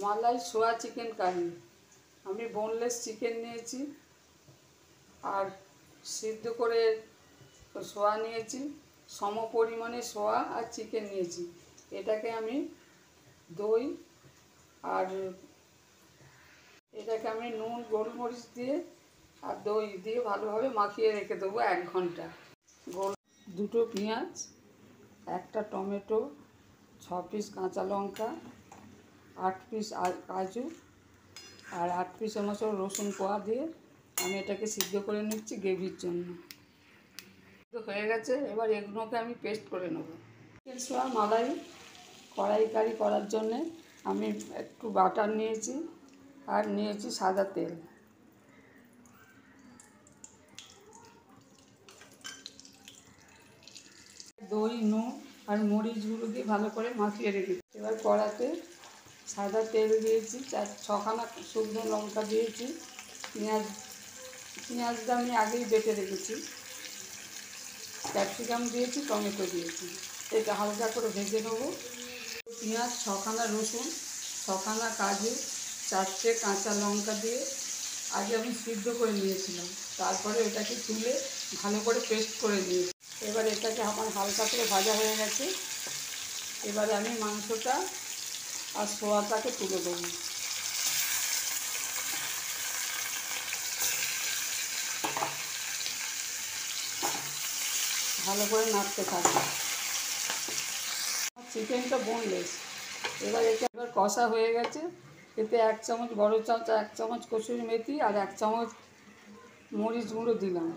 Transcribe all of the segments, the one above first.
মালাই সোয়া chicken curry. আমি boneless chicken নিয়েছি আর সিদ্ধ করে সোয়া নিয়েছি, সম পরিমাণে সোয়া আর চিকেন নিয়েছি। এটাকে আমি দই আর নুন গোলমরিচ দিয়ে আর দই দিয়ে ভালোভাবে মাখিয়ে রেখে দেবো 1 ঘন্টা। দুটো পেঁয়াজ, একটা টমেটো, 6 পিস কাঁচা লঙ্কা, 8 পিস কাজু আর 8 পিসের মতো রসুন কোয়া দিয়ে আমি এটাকে সিদ্ধ করে নিচ্ছি গ্রেভির জন্য। হয়ে গেছে, এবার এগুলোকে আমি পেস্ট করে নেব। চিকেন সোয়া মালাই কড়াই কারি করার জন্যে আমি একটু বাটার নিয়েছি আর নিয়েছি সাদা তেল। দই, নুন আর মরিচ গুঁড়ো দিয়ে ভালো করে মাখিয়ে রেখেছি। এবার কড়াতে সাদা তেল দিয়েছি, 6খানা শুকনো লঙ্কা দিয়েছি, পেঁয়াজটা আমি আগেই বেটে রেখেছি, ক্যাপসিকাম দিয়েছি, টমেটো দিয়েছি। এটা হালকা করে ভেজে নেবো। পেঁয়াজ, 6খানা রসুন, 6খানা কাজু, 4টে কাঁচা লঙ্কা দিয়ে আগে আমি সিদ্ধ করে নিয়েছিলাম, তারপরে এটাকে তুলে ভালো করে পেস্ট করে নিয়েছি। এবার এটাকে আমার হালকা করে ভাজা হয়ে গেছে। এবারে আমি মাংসটা আর সোয়াটাকে তুলে দেবো। ভালো করে নাড়তে থাকবে। চিকেনটা বোনলেস। এবার কষা হয়ে গেছে। এতে 1 চামচ বড় চামচ, 1 চামচ কসুরি মেথি আর 1 চামচ মরিচ গুঁড়ো দিলাম,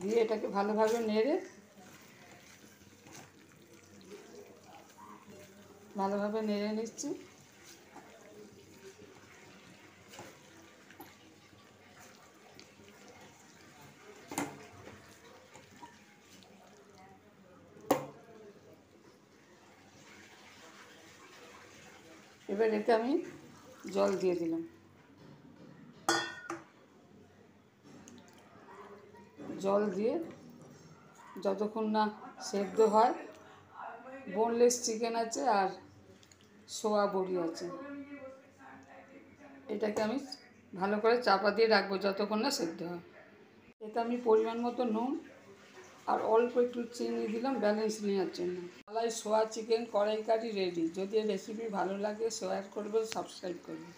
দিয়ে এটাকে ভালোভাবে নেড়ে নিচ্ছি। এবার এতে আমি জল দিয়ে দিলাম। জল দিয়ে যতক্ষণ না সেদ্ধ হয়, বোনলেস চিকেন আছে আর সোয়া বড়ি আছে, এটাকে আমি ভালো করে চাপা দিয়ে রাখবো যতক্ষণ না সেদ্ধ হয়। এতে আমি পরিমাণ মতো নুন আর অল্প একটু চিনি দিলাম ব্যালেন্স নেওয়ার জন্য। মালাই সোয়া চিকেন কড়াই কারি রেডি। যদি রেসিপি ভালো লাগে শেয়ার করবেন, সাবস্ক্রাইব করবেন।